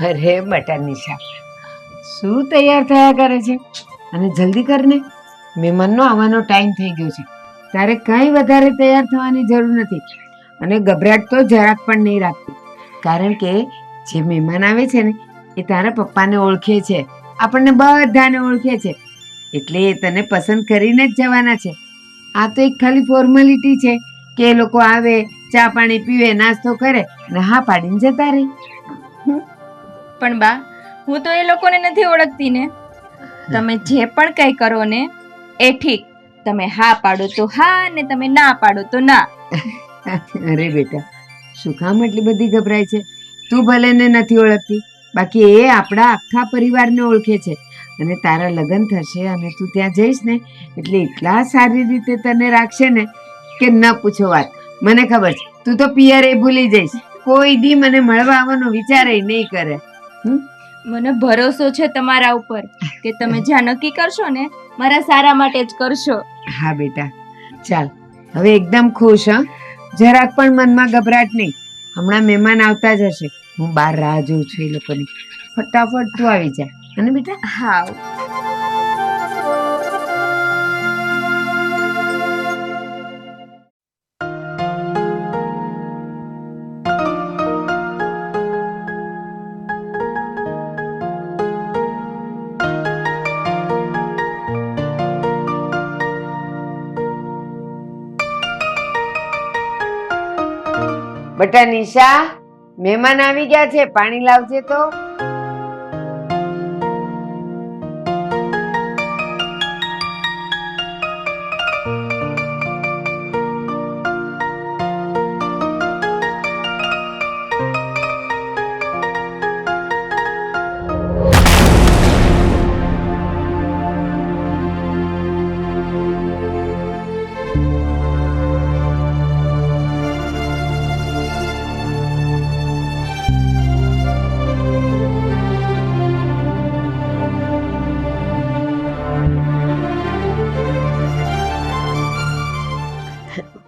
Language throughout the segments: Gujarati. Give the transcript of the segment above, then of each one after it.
અરે બટા નિશા, શું તૈયાર થયા કરે છે? અને જલ્દી કરને, મહેમાનનો આવવાનો ટાઈમ થઈ ગયો છે. તારે કંઈ વધારે તૈયાર થવાની જરૂર નથી. અને ગભરાટ તો જરાક પણ નહીં રાખતી, કારણ કે જે મહેમાન આવે છે ને એ તારા પપ્પાને ઓળખે છે, આપણને બધાને ઓળખે છે, એટલે એ તને પસંદ કરીને જ જવાના છે. આ તો એક ખાલી ફોર્માલિટી છે કે એ લોકો આવે, ચા પાણી પીવે, નાસ્તો કરે અને હા પાડીને જતા રહે. પણ બા, હું તો એ લોકોને નથી ઓળખતી ને. તમે જે પણ કંઈ કરો ને એ ઠીક. તમે હા પાડો તો હા ને તમે ના પાડો તો ના. અરે બેટા, શું કામ એટલી બધી ગભરાય છે? તું ભલે ને નથી ઓળખતી, બાકી એ આપણા આખા પરિવારને ઓળખે છે. અને તારા લગ્ન થશે અને તું ત્યાં જઈશ ને એટલે એટલા સારી રીતે તને રાખશે ને કે ન પૂછો વાત. મને ખબર છે તું તો પિયરે ભૂલી જઈશ, કોઈ દી મને મળવા આવવાનો વિચાર નહીં કરે. મને ભરોસો છે તમારા ઉપર કે તમે જ્યાં નક્કી કરશો ને મારા સારા માટે જ કરશો. હા બેટા, ચાલ હવે એકદમ ખુશ. હા, જરાક પણ મનમાં ગભરાટ નહીં. હમણાં મહેમાન આવતા જ હશે, હું બહાર રાહ જોઉં છું એ લોકોની. ફટાફટ તું આવી જા અને બેટા. હા. બટા નિશા, મહેમાન આવી ગયા છે, પાણી લાવજે તો.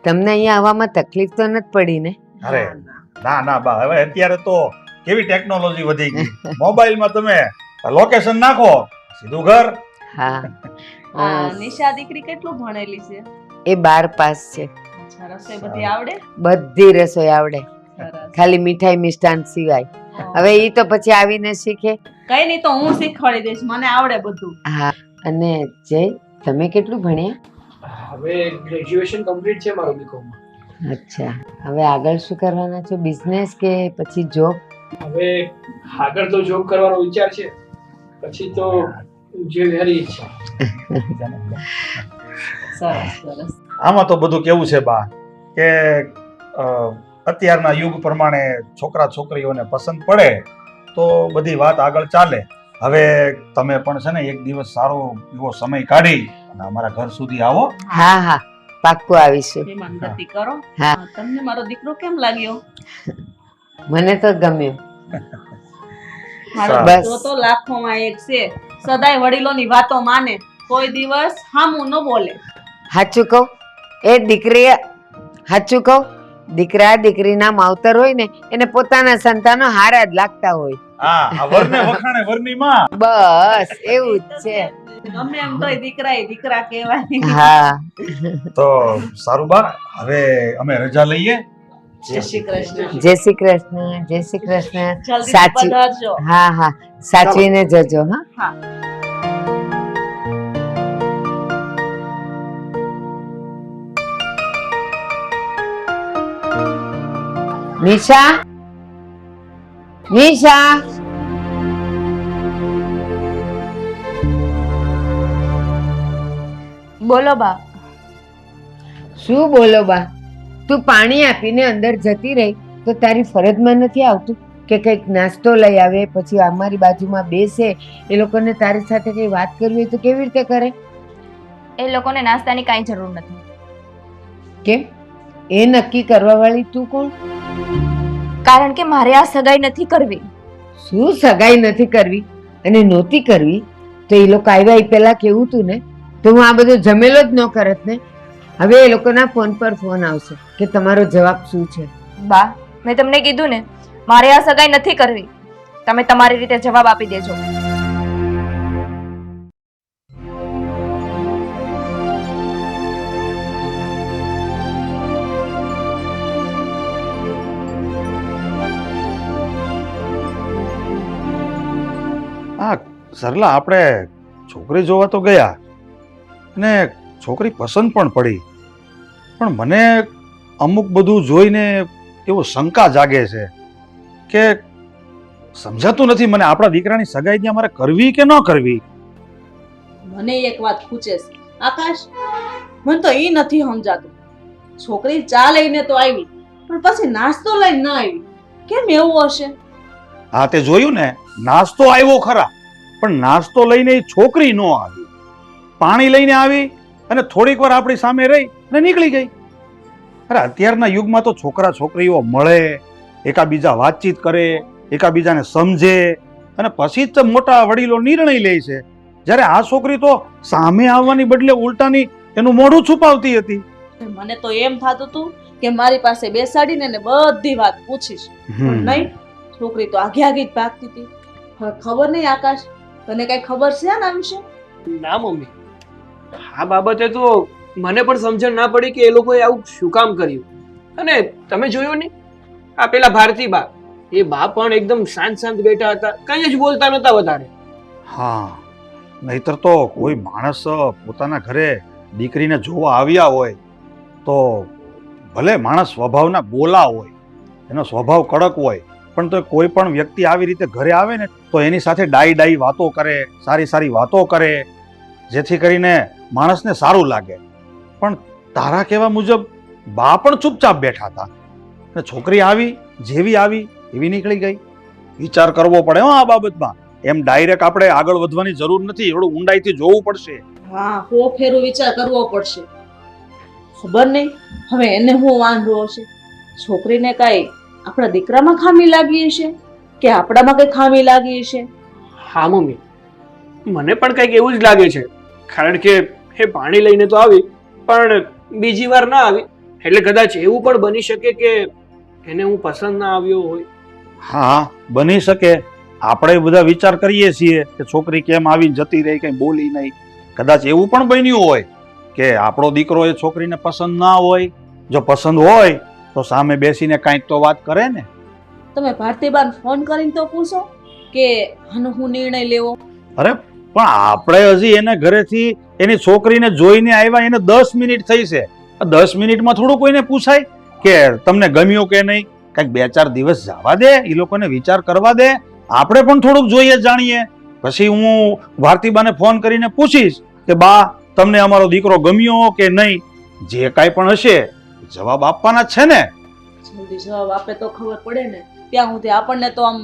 તમને અહીંયા આવવામાં તકલીફ તો નથી પડી ને? અરે ના ના બા, હવે અત્યારે તો કેવી ટેકનોલોજી વધી ગઈ. મોબાઈલમાં તમે લોકેશન નાખો, સીધું ઘર. હા, નિશા દીકરી કેટલું ભણેલી છે? એ 12 પાસ છે. રસોઈ બધી આવડે? બધી રસોઈ આવડે, ખાલી મીઠાઈ મિષ્ટાન સિવાય. હવે ઈ તો પછી આવીને શીખે. કઈ નહીં તો હું શીખવાડી દઈશ, મને આવડે બધું. હા, અને જય, તમે કેટલું ભણ્યા? હવે ગ્રેજ્યુએશન કમ્પ્લીટ છે મારું બીકોમ. અચ્છા, હવે આગળ શું કરવાના છો? બિઝનેસ કે પછી જોબ? હવે આગળ તો જોબ કરવાનો વિચાર છે, પછી તો જે વેરી ઈચ્છા. સરસ સરસ. આમાં તો બધું કેવું છે બા કે અત્યારના યુગ પ્રમાણે છોકરા છોકરીઓને પસંદ પડે તો બધી વાત આગળ ચાલે. હવે તમે પણ છે ને એક દિવસ સારો એવો સમય કાઢી અને અમારા ઘર સુધી આવો. હા હા, પાક્કું આવીશું. મહેમાનગતિ કરો. હા. તમને મારો દીકરો કેમ લાગ્યો? મને તો ગમ્યો. મારો સારું. દીકરો તો લાખોમાં એક છે, સદાય વડીલોની વાતો માને, કોઈ દિવસ હામું ન બોલે. સાચું કહું, એ દીકરી, સાચું કહું, દીકરા દીકરીના માવતર હોય ને એને પોતાના સંતાનો હારા જ લાગતા હોય. હા, આ વરને વખાણે વરની માં. બસ એવું જ છે. ગમે એમ તોય દીકરા એ દીકરા કહેવાય. હા, તો સારું બા, હવે અમે રજા લઈએ. જય શ્રી કૃષ્ણ. જય શ્રી કૃષ્ણ, જય શ્રી કૃષ્ણ. જલ્દી સાચી, પધારજો. હા હા, સાચવીને જજો. હા, હા. નિશા, નિશા, બોલો બા. શું બોલો બા? તું પાણી આપીને અંદર જતી રહી તો તારી ફરજમાં નથી આવતું કે કંઈક નાસ્તો લઈ આવે, પછી અમારી બાજુમાં બેસે, એ લોકોને તારી સાથે કઈ વાત કરવી હોય તો કેવી રીતે કરે? એ લોકોને નાસ્તાની કાંઈ જરૂર નથી. કેમ? એ નક્કી કરવા વાળી તું કોણ? કારણ કે મારે આ સગાઈ નથી કરવી. શું સગાઈ નથી કરવી? અને નહોતી કરવી તો એ લોકો આવ્યા એ પહેલા કેવું તું ને, તો હું આ બધો જમેલો જ ન કરત ને. હવે એ લોકોના ફોન પર ફોન આવશે કે તમારો જવાબ શું છે. બા, મેં તમને કીધું ને મારે આ સગાઈ નથી કરવી. તમે તમારી રીતે જવાબ આપી દેજો. હા સરલા, આપણે છોકરી જોવા તો ગયા અને છોકરી પસંદ પણ પડી, પણ મને અમુક બધું જોઈને એવો શંકા જાગે છે કે સમજાતું નથી મને, આપણા દીકરાની સગાઈ ત્યાં મારે કરવી કે ન કરવી. મને એક વાત પૂછે છે આકાશ, મને તો એ નથી સમજાતું. છોકરી ચા લઈને તો આવી, પણ પછી નાસ્તો લઈને ના આવી, કેમ એવું હશે? હા તે જોયું ને, નાસ્તો આવ્યો ખરા, પણ નાસ્તો લઈને એ છોકરી ન આવી, પાણી લઈને આવી અને થોડીક વાર આપણી સામે રહી અને નીકળી ગઈ. અરે અત્યારના યુગમાં તો છોકરા છોકરીઓ મળે, એકાબીજા વાતચીત કરે, એકાબીજાને સમજે અને પછી જ મોટા વડીલો નિર્ણય લે છે. જ્યારે આ છોકરી તો સામે આવવાની બદલે ઉલટાની એનું મોઢું છુપાવતી હતી. મને તો એમ થતું હતું કે મારી પાસે બેસાડીને એને બધી વાત પૂછીશ, પણ નહીં, છોકરી તો આઘી આઘી જ ભાગતી હતી. હવે ખબર નહીં આકાશ, તને કઈ ખબર છે આના વિશે? ના મમ્મી, આ બાબતે તો મને પણ સમજણ ના પડી કે એ લોકોએ આવું શું કામ કર્યું. અને તમે જોયું ને, આ પેલા ભારતી બા, એ બા પણ એકદમ શાંત શાંત બેઠા હતા, કઈ જ બોલતા નતા વધારે. હા, નહીતર તો કોઈ માણસ પોતાના ઘરે દીકરીને જોવા આવ્યા હોય તો ભલે માણસ સ્વભાવના બોલા હોય, એનો સ્વભાવ કડક હોય, પણ તો કોઈ પણ વ્યક્તિ આવી રીતે ઘરે આવે ને તો એની સાથે ડાઈ વાતો કરે, સારી સારી વાતો કરે, જેથી કરીને માણસને સારું લાગે. પણ તારા કહેવા મુજબ બા પણ ચૂપચાપ બેઠા હતા અને છોકરી આવી, જેવી આવી એવી નીકળી ગઈ. વિચાર કરવો પડે હો આ બાબતમાં. એમ ડાયરેક્ટ આપણે આગળ વધવાની જરૂર નથી, થોડું ઊંડાઈથી જોવું પડશે. હા, ફેરો વિચાર કરવો પડશે. ખબર નહીં હવે એને હું વાંધો હશે. છોકરીને કઈ આપણા દીકરામાં ખામી લાગી હશે કે આપણામાં કઈ ખામી લાગી હશે? હા મમ્મી, મને પણ કંઈક એવું જ લાગે છે, કારણ કે એ પાણી લઈને તો આવી પણ બીજી વાર ના આવી, એટલે કદાચ એવું પણ બની શકે કે એને હું પસંદ ના આવ્યો હોય. હા, બની શકે. આપણે બધા વિચાર કરીએ છીએ કે છોકરી કેમ આવીને જતી રહી, કઈ બોલી નહીં. કદાચ એવું પણ બન્યું હોય કે આપણો દીકરો એ છોકરીને પસંદ ના હોય. જો પસંદ હોય તો સામે બેસીને કાંઈક તો વાત કરે ને. તમે ભારતીબાન ફોન કરીને તો પૂછો કે આનો હું નિર્ણય લેવો. અરે પણ આપણે હજી એને ઘરેથી એની છોકરીને જોઈને આવ્યા, એને 10 મિનિટ થઈ છે. 10 મિનિટમાં થોડું કોઈને પૂછાય કે તમને ગમ્યું કે નહીં? કંઈક 2-4 દિવસ જવા દે, એ લોકોને વિચાર કરવા દે. આપણે પણ થોડુંક જોઈએ જાણીએ. પછી હું ભારતીબાને ફોન કરીને પૂછીશ કે બા, તમને અમારો દીકરો ગમ્યો કે નહીં. જે કાંઈ પણ હશે જવાબ આપવાના જ છે ને. જલ્દી જવાબ આપે તો ખબર પડે ને. ત્યાં સુધી આપણને તો આમ.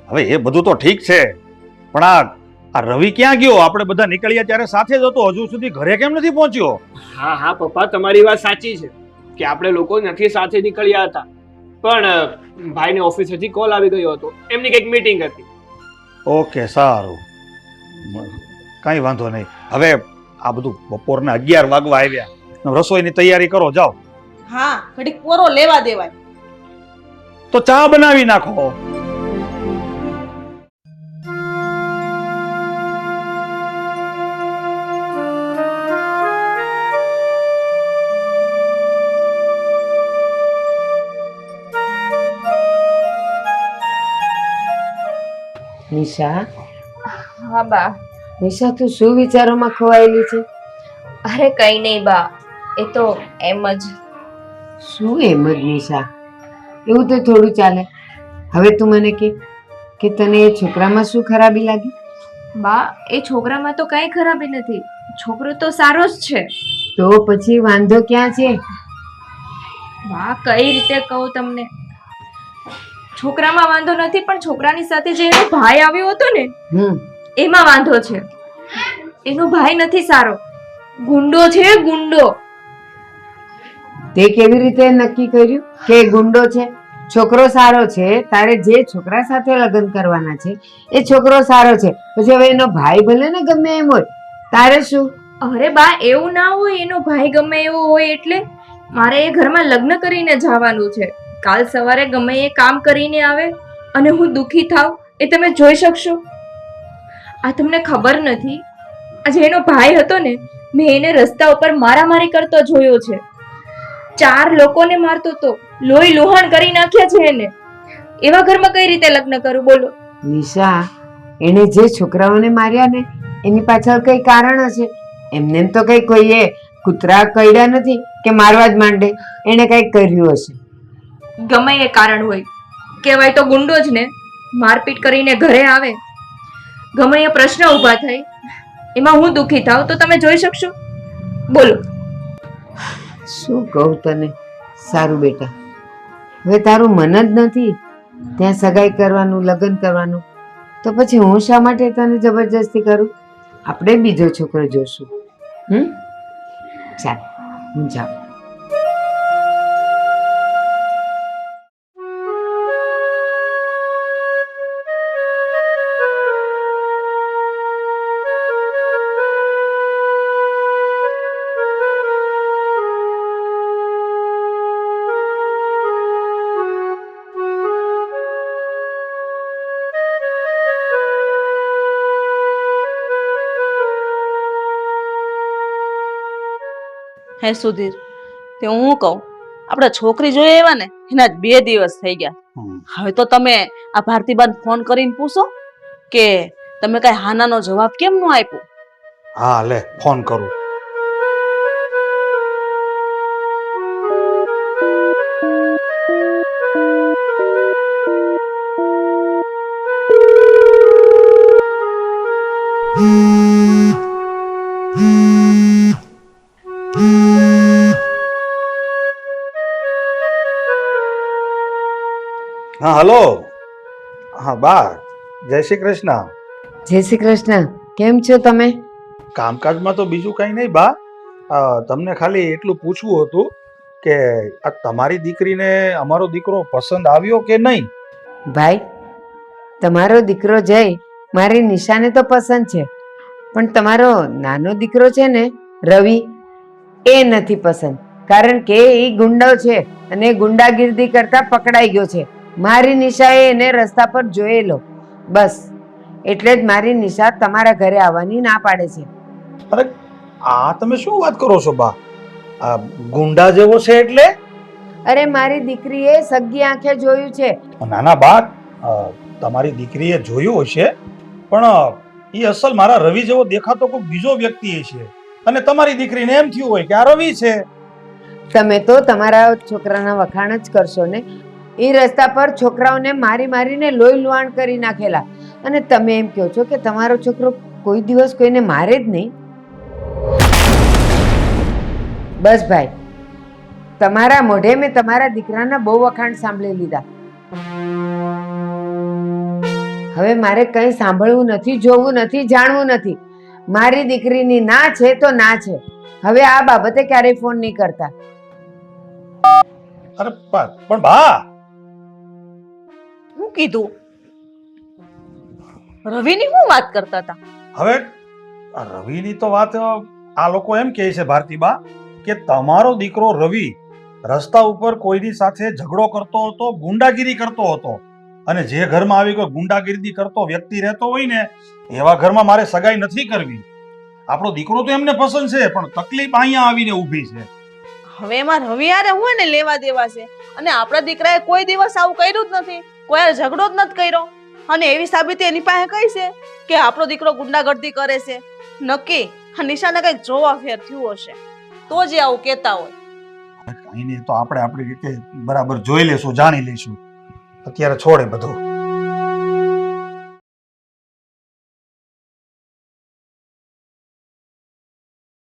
હવે એ બધું તો ઠીક છે, પણ આ રવિ ક્યાં ગયો? આપણે બધા નીકળ્યા ત્યારે સાથે જ હતો, હજુ સુધી ઘરે કેમ નથી પહોંચ્યો? હા હા પપ્પા, તમારી વાત સાચી છે કે આપણે લોકો નથી સાથે નીકળ્યા હતા, પણ ભાઈને ઓફિસેથી કોલ આવી ગયો હતો, એમની કંઈક મીટિંગ હતી. ઓકે, સારું, કાંઈ વાંધો નહીં. હવે આ બધું બપોરના 11 વાગવા આવ્યા, રસોઈની તૈયારી કરો, જાઓ. હા, ઘડીક પોરો લેવા દેવાય. તો ચા બનાવી નાખો. નિશા, હા બા. નિશા, તું શું વિચારોમાં ખોવાયેલી છે? અરે કઈ નહીં બા, એ તો એમ જ. શું એમ જ નિશા? એવું તો થોડું ચાલે. હવે તું મને કે તને એ છોકરામાં શું ખરાબી લાગી? બા, એ છોકરામાં તો કઈ ખરાબી નથી, છોકરો તો સારો જ છે. તો પછી વાંધો ક્યાં છે? બા, કઈ રીતે કહું તમને? છોકરામાં વાંધો નથી, પણ છોકરાની સાથે જે એનો ભાઈ આવ્યો હતો ને, એમાં વાંધો છે. એનો ભાઈ નથી સારો, ગુંડો છે, ગુંડો. તે કેવી રીતે નક્કી કર્યું કે ગુંડો છે? છોકરો સારો છે, તારે જે છોકરા સાથે લગ્ન કરવાના છે એ છોકરો સારો છે, પછી હવે એનો ભાઈ ભલે ને ગમે એમ હોય, તારે શું? અરે બા, એવું ના હોય. એનો ભાઈ ગમે એવો હોય એટલે મારે એ ઘરમાં લગ્ન કરીને જવાનું છે. કાલ સવારે ગમે એ કામ કરીને આવે અને હું દુખી થાવ એ તમે જોઈ શકશો? આ તમને ખબર નથી, આજે એનો ભાઈ હતો ને, મેં એને રસ્તા ઉપર મારામારી કરતો જોયો છે. 4 લોકોને મારતો તો, લોહી લુહાણ કરી નાખ્યા છે એને. એવા ઘરમાં કઈ રીતે લગ્ન કરું બોલો? નિશા, એને જે છોકરાઓને માર્યા ને એની પાછળ કઈ કારણ હશે. એમને એમ તો કઈ કોઈએ કૂતરા કરડ્યા નથી કે મારવા જ માંડે. એને કઈ કર્યું હશે. ગમે એ કારણ હોય, કહેવાય તો ગુંડો જ ને. મારપીટ કરીને ઘરે આવે, ગમે એ પ્રશ્ન ઊભા થાય, એમાં હું દુઃખી થાવ તો તમે જોઈ શકશો? બોલો. શું કહું તને? સારું બેટા, હવે તારું મન જ નથી ત્યાં સગાઈ કરવાનું, લગ્ન કરવાનું, તો પછી હું શા માટે તને જબરજસ્તી કરું? આપણે બીજો છોકરો જોશું. ચાલ, હું જાઉં. હે સુધીર, તે હું કહું, આપણે છોકરી જોઈએ એવા ને એના જ 2 દિવસ થઈ ગયા. હવે તો તમે આ ભારતીબાન ફોન કરીને પૂછો કે તમે કઈ હાનાનો જવાબ કેમ નો આપ્યો? હા લે, ફોન કરું. હા હલો. હા બા, જય શ્રી કૃષ્ણ. જય શ્રી કૃષ્ણ. કેમ છો તમે? કામકાજમાં તો બીજું કઈ નહીં બા. તમને ખાલી એટલું પૂછવું હતું કે આ તમારી દીકરીને અમારો દીકરો પસંદ આવ્યો કે નહીં? ભાઈ, તમારો દીકરો જય મારી નિશાને તો પસંદ છે, પણ તમારો નાનો દીકરો છે ને રવિ, એ નથી પસંદ. કારણ કે એ ગુંડો છે અને ગુંડાગીર્દી કરતા પકડાઈ ગયો છે. મારી નિશાએ એને રસ્તા પર જોયેલો, બસ એટલે જ મારી નિશા તમારા ઘરે આવવાની ના પાડે છે. અરે આ તમે શું વાત કરો છો બા? આ ગુંડા જેવો છે એટલે? અરે મારી દીકરીએ સગી આંખે જોયું છે. નાના બા, તમારી દીકરીએ જોયું હશે, પણ એ અસલ મારા રવિ જેવો દેખાતો કોઈ બીજો વ્યક્તિ છે, અને તમારી દીકરીને એમ થયું હોય કે આ રવિ છે. તમે તો તમારા છોકરાના વખાણ જ કરશો ને. એ રસ્તા પર છોકરાઓને મારી મારીને લોહી લુહાણ કરી નાખેલા, અને તમે એમ કહો છો કે તમારો છોકરો કોઈ દિવસ કોઈને મારે જ નહીં. બસ ભાઈ, તમારા મોઢે મેં તમારા દીકરાના બહુ વખાણ સાંભળી લીધા. હવે મારે કંઈ સાંભળવું નથી, જોવું નથી, જાણવું નથી. મારી દીકરીની ના છે તો ના છે. હવે આ બાબતે ક્યારેય ફોન નહીં કરતા. અરે પણ બા, હું કીધું? રવિની શું વાત કરતા હતા? હવે આ રવિની તો વાત આ લોકો એમ કહે છે ભારતીબા કે તમારો દીકરો રવિ રસ્તા ઉપર કોઈની સાથે ઝઘડો કરતો હતો, ગુંડાગીરી કરતો હતો, અને જે ઘરમાં આવી કોઈ ગુંડાગીરી કરતો વ્યક્તિ રહેતો હોય ને એવા ઘરમાં મારે સગાઈ નથી કરવી. આપણો દીકરો તો એમને પસંદ છે, પણ તકલીફ અહીંયા આવીને ઊભી છે. હવે એમાં રવિ યારે હું એને લેવા દેવા છે? અને આપણા દીકરાએ કોઈ દિવસ આવું કર્યું જ નથી, કોઈ ઝઘડો જ નથી કર્યો, અને એવી સાબિતી એની પાસે કઈ છે કે આપણો દીકરો ગુંડાગર્દી કરે છે? નક્કી આ નિશાને કઈક જોવા ફેર થયું હશે, તો જ આવું કહેતા હોય. કઈ નહીં, તો આપણે આપણી રીતે બરાબર જોઈ લેશું, જાણી લઈશું. અત્યારે છોડે બધું.